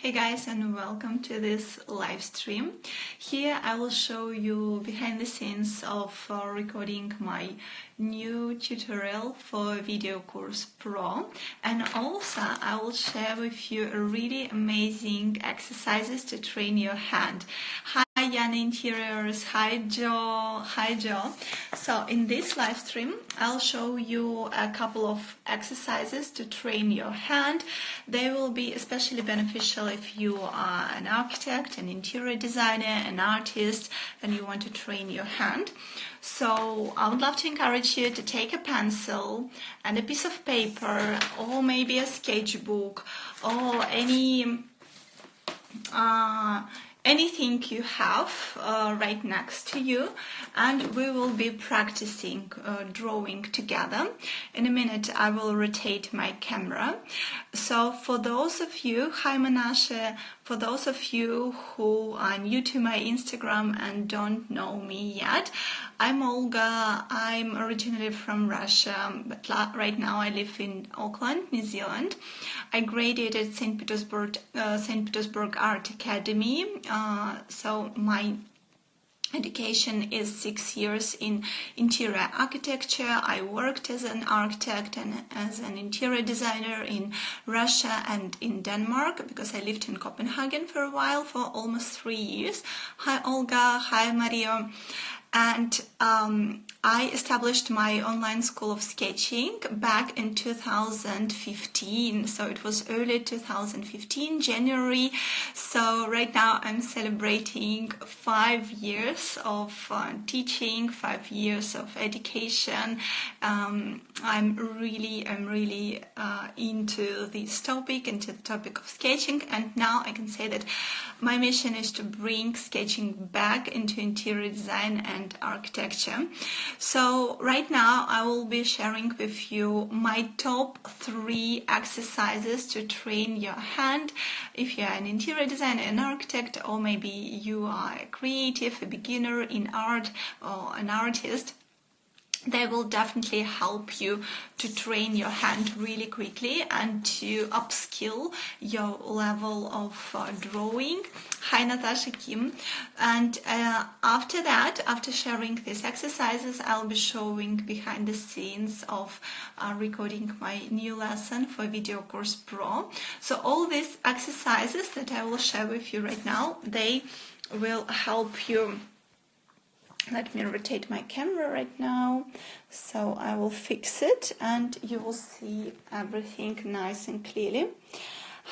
Hey guys, and welcome to this live stream. Here I will show you behind the scenes of recording my new tutorial for Video Course Pro, and also I will share with you really amazing exercises to train your hand. Hi Yana Interiors, hi Joe. So in this live stream I'll show you a couple of exercises to train your hand. They will be especially beneficial if you are an architect, an interior designer, an artist, and you want to train your hand. So I would love to encourage you to take a pencil and a piece of paper, or maybe a sketchbook, or anything you have right next to you, and we will be practicing drawing together. In a minute I will rotate my camera. So for those of you, hi Menashe, for those of you who are new to my Instagram and don't know me yet, I'm Olga. I'm originally from Russia, but right now I live in Auckland, New Zealand. I graduated at St. Petersburg Art Academy. So my education is 6 years in interior architecture. I worked as an architect and as an interior designer in Russia and in Denmark, because I lived in Copenhagen for a while, for almost 3 years. Hi Olga, hi Mario. And I established my online school of sketching back in 2015. So it was early 2015, January. So right now I'm celebrating 5 years of teaching, 5 years of education. I'm really into this topic, into the topic of sketching. And now I can say that my mission is to bring sketching back into interior design and architecture. So right now I will be sharing with you my top 3 exercises to train your hand. If you're an interior designer, an architect, or maybe you are a creative, a beginner in art, or an artist, they will definitely help you to train your hand really quickly and to upskill your level of drawing. Hi Natasha Kim. And after that, after sharing these exercises, I'll be showing behind the scenes of recording my new lesson for Video Course Pro. So all these exercises that I will share with you right now, they will help you. Let me rotate my camera right now, so I will fix it and you will see everything nice and clearly.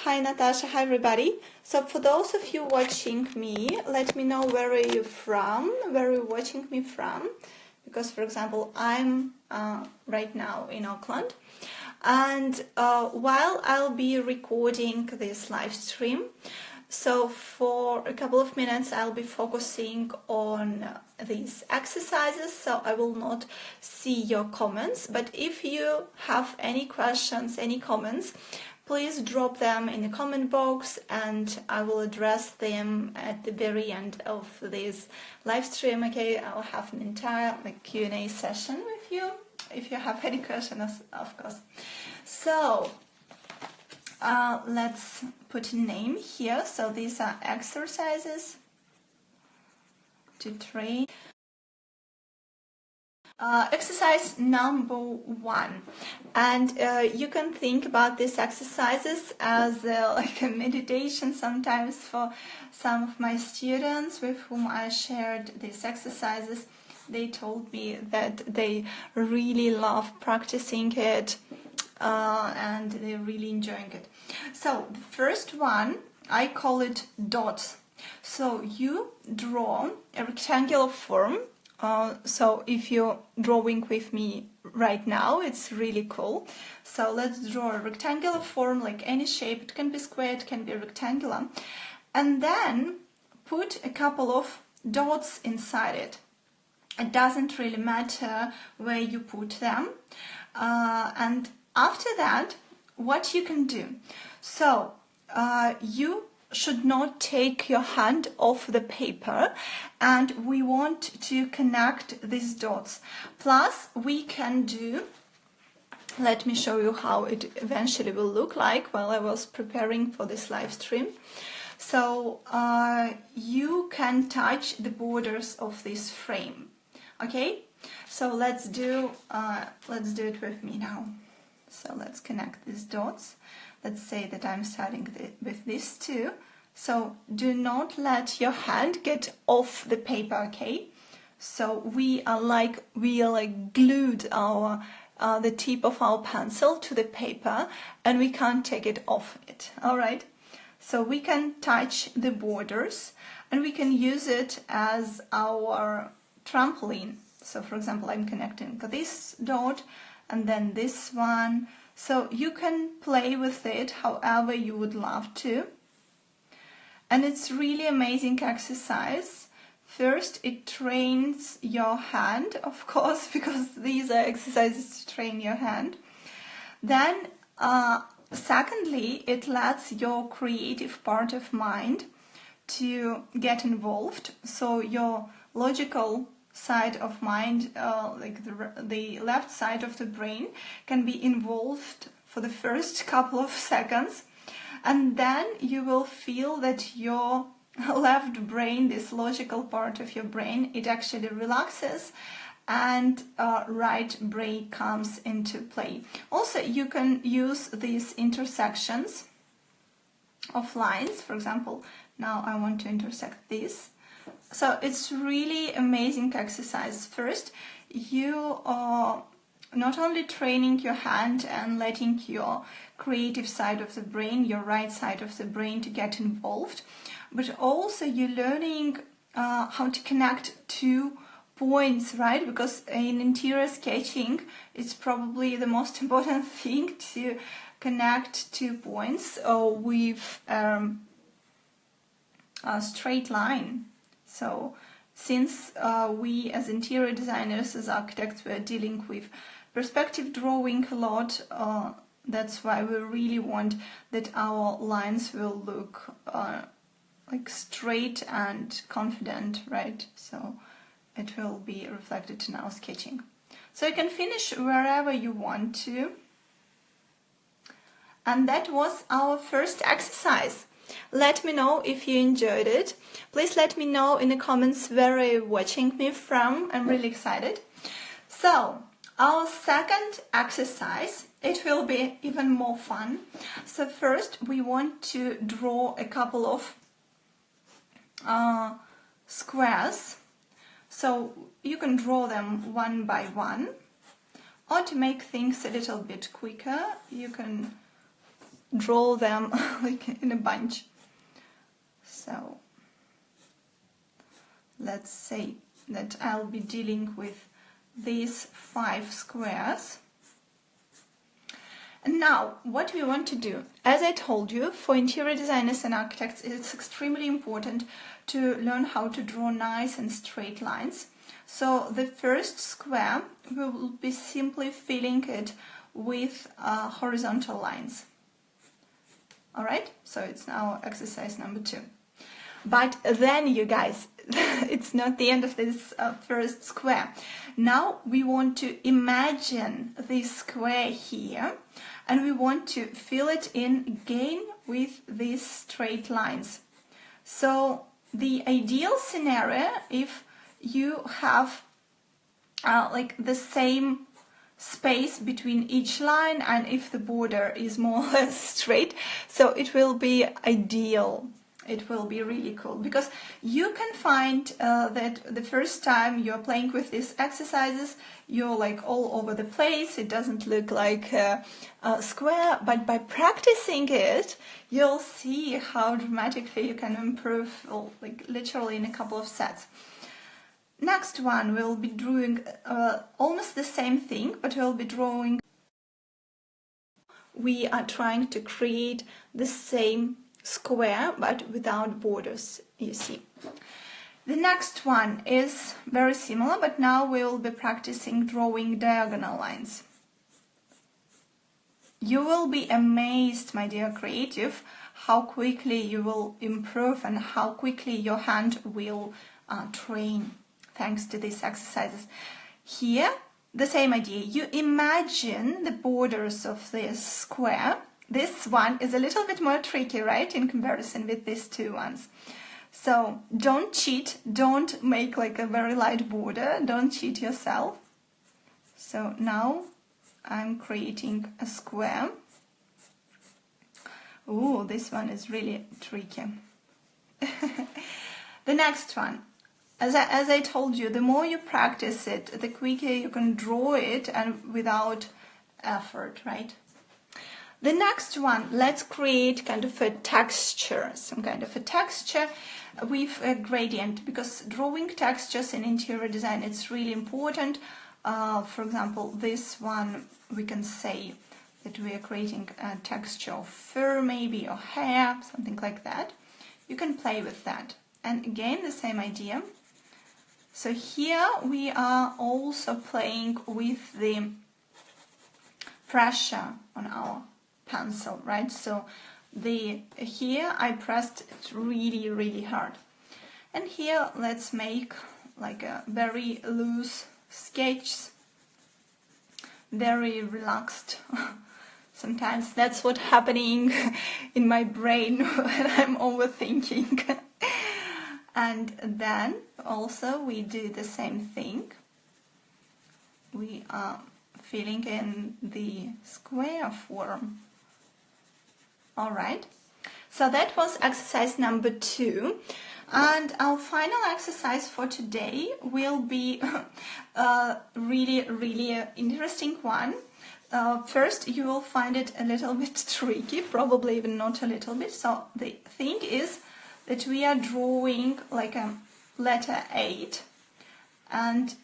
Hi Natasha, hi everybody. So for those of you watching me, let me know where are you from, where are you watching me from, because for example I'm right now in Auckland, and while I'll be recording this live stream, so for a couple of minutes I'll be focusing on these exercises, so I will not see your comments. But if you have any questions, any comments, please drop them in the comment box and I will address them at the very end of this live stream. Okay, I'll have an entire Q&A session with you if you have any questions, of course. So let's put a name here. So these are exercises to train. Exercise number 1, and you can think about these exercises as like a meditation sometimes. For some of my students with whom I shared these exercises, they told me that they really love practicing it and they're really enjoying it. So the first one, I call it dots. So you draw a rectangular form. So if you're drawing with me right now, it's really cool. So let's draw a rectangular form, like any shape. It can be square, it can be rectangular. And then put a couple of dots inside it. It doesn't really matter where you put them. And after that, what you can do. So you should not take your hand off the paper, and we want to connect these dots. Plus we can do let me show you how it eventually will look like while I was preparing for this live stream. So you can touch the borders of this frame. Okay, so let's do it with me now. So let's connect these dots. Let's say that I'm starting with these two. So do not let your hand get off the paper, okay? So we are like glued our the tip of our pencil to the paper, and we can't take it off it. All right. So we can touch the borders, and we can use it as our trampoline. So for example, I'm connecting this dot and then this one. So you can play with it however you would love to. And it's really amazing exercise. First, it trains your hand, of course, because these are exercises to train your hand. Then, secondly, it lets your creative part of mind to get involved. So your logical side of mind, like the left side of the brain, can be involved for the first couple of seconds. And then you will feel that your left brain, this logical part of your brain, it actually relaxes, and right brain comes into play. Also, you can use these intersections of lines. For example, now I want to intersect this. So it's really amazing exercise. First, you are not only training your hand and letting your creative side of the brain, your right side of the brain, to get involved, but also you're learning how to connect two points, right? Because in interior sketching, it's probably the most important thing to connect 2 points with a straight line. So since we as interior designers, as architects, we're dealing with perspective drawing a lot, that's why we really want that our lines will look like straight and confident, right? So it will be reflected in our sketching. So you can finish wherever you want to. And that was our first exercise. Let me know if you enjoyed it. Please let me know in the comments where you're watching me from. I'm really excited. So our second exercise, it will be even more fun. So first we want to draw a couple of squares. So you can draw them one by one, or to make things a little bit quicker, you can draw them like in a bunch. So let's say that I'll be dealing with these 5 squares. And now what we want to do, as I told you, for interior designers and architects, it's extremely important to learn how to draw nice and straight lines. So the first square, we will be simply filling it with horizontal lines. Alright, so it's now exercise number 2. But then, you guys, it's not the end of this first square. Now we want to imagine this square here, and we want to fill it in again with these straight lines. So the ideal scenario, if you have like the same space between each line, and if the border is more or less straight, so it will be ideal. It will be really cool, because you can find that the first time you're playing with these exercises, you're like all over the place. It doesn't look like a square, but by practicing it, you'll see how dramatically you can improve, like literally in a couple of sets. Next one, we'll be drawing almost the same thing, but we'll be drawing. We are trying to create the same square but without borders, you see. The next one is very similar, but now we'll be practicing drawing diagonal lines. You will be amazed, my dear creative, how quickly you will improve and how quickly your hand will train thanks to these exercises. Here the same idea. You imagine the borders of this square. This one is a little bit more tricky, right, in comparison with these two ones. So don't cheat, don't make like a very light border, don't cheat yourself. So now I'm creating a square. Oh, this one is really tricky. The next one, as I told you, the more you practice it, the quicker you can draw it and without effort, right? The next one, let's create kind of a texture, some kind of a texture with a gradient, because drawing textures in interior design, it's really important. For example, this one, we can say that we are creating a texture of fur maybe, or hair, something like that. You can play with that. And again, the same idea. So here we are also playing with the pressure on our pencil, right? So here I pressed it really, really hard. And here let's make like a very loose sketch, very relaxed. Sometimes that's what's happening in my brain when I'm overthinking. And then also we do the same thing. We are filling in the square form. Alright, so that was exercise number 2. And our final exercise for today will be a really interesting one. First, you will find it a little bit tricky, probably even not a little bit. So the thing is that we are drawing like a letter 8, and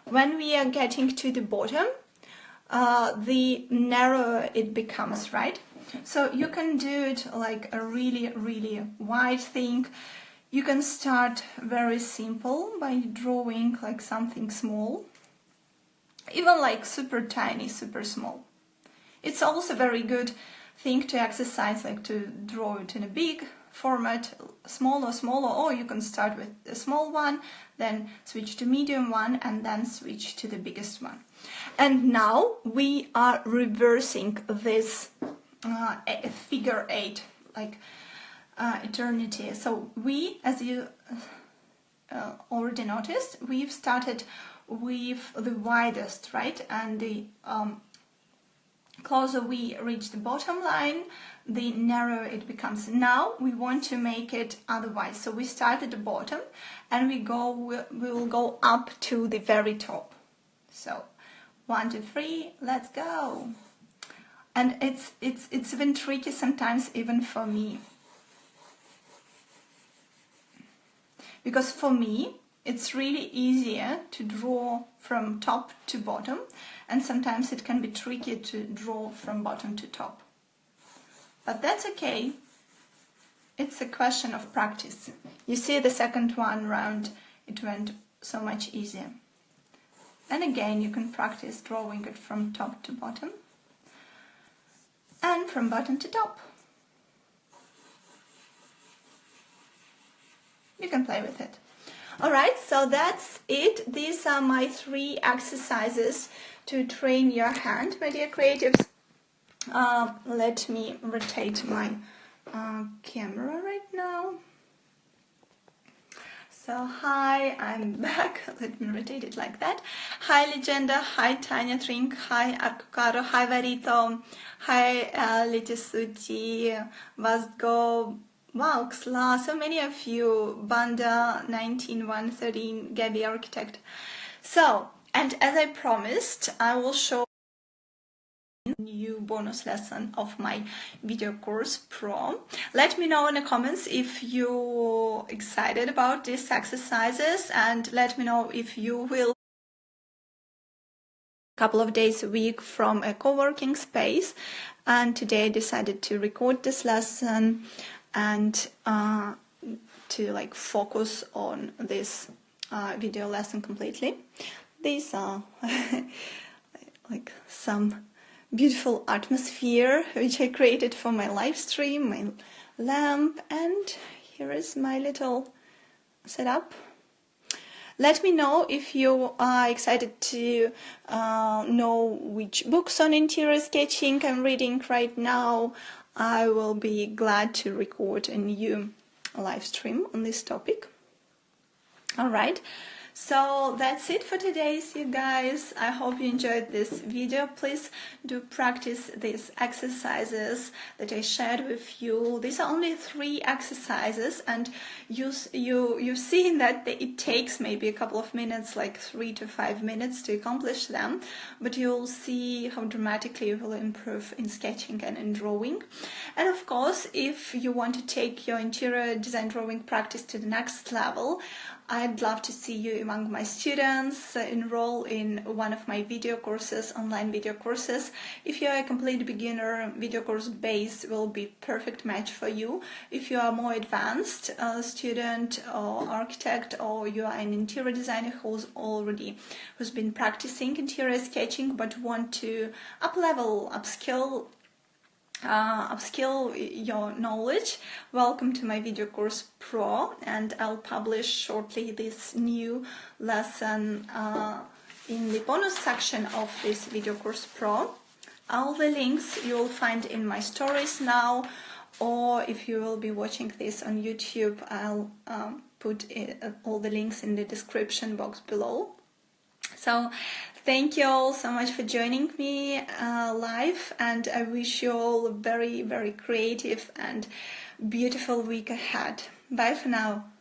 when we are getting to the bottom, the narrower it becomes, right? So you can do it like a really wide thing. You can start very simple by drawing like something small, even like super tiny, super small. It's also very good thing to exercise, like to draw it in a big format, smaller, or you can start with a small one, then switch to medium one, and then switch to the biggest one. And now we are reversing this figure 8, like eternity. So we, as you already noticed, we've started with the widest, right? And the closer we reach the bottom line, the narrower it becomes. Now we want to make it otherwise. So we start at the bottom and we will go up to the very top. So 1, 2, 3, let's go. And it's even tricky sometimes, even for me. Because for me, it's really easier to draw from top to bottom, and sometimes it can be tricky to draw from bottom to top. But that's okay. It's a question of practice. You see, the second one round, it went so much easier. And again, you can practice drawing it from top to bottom and from bottom to top. You can play with it. Alright, so that's it. These are my 3 exercises to train your hand, my dear creatives. Let me rotate my camera right now. So hi, I'm back. Let me rotate it like that. Hi Legenda, hi Tanya Trink, hi Arcocaro, hi Varito, hi Letisuti, Vasgo, wow, Xla, so many of you, Banda 19113, Gabby Architect. So, and as I promised, I will show new bonus lesson of my video course Pro. Let me know in the comments if you're excited about these exercises, and let me know if you will a couple of days a week from a co-working space. And today I decided to record this lesson and to like focus on this video lesson completely. These are like some beautiful atmosphere which I created for my live stream, my lamp, and here is my little setup. Let me know if you are excited to know which books on interior sketching I'm reading right now. I will be glad to record a new live stream on this topic. Alright, so that's it for today, you guys. I hope you enjoyed this video. Please do practice these exercises that I shared with you. These are only 3 exercises, and you've seen that it takes maybe a couple of minutes, like 3 to 5 minutes to accomplish them, but you'll see how dramatically you will improve in sketching and in drawing. And of course, if you want to take your interior design drawing practice to the next level, I'd love to see you among my students. Enroll in one of my video courses, online video courses. If you're a complete beginner, video course base will be perfect match for you. If you are more advanced student or architect, or you are an interior designer who's been practicing interior sketching but want to upskill your knowledge, welcome to my video course Pro, and I'll publish shortly this new lesson in the bonus section of this video course Pro. All the links you will find in my stories now, or if you will be watching this on YouTube, I'll put all the links in the description box below. So thank you all so much for joining me live, and I wish you all a very, very creative and beautiful week ahead. Bye for now.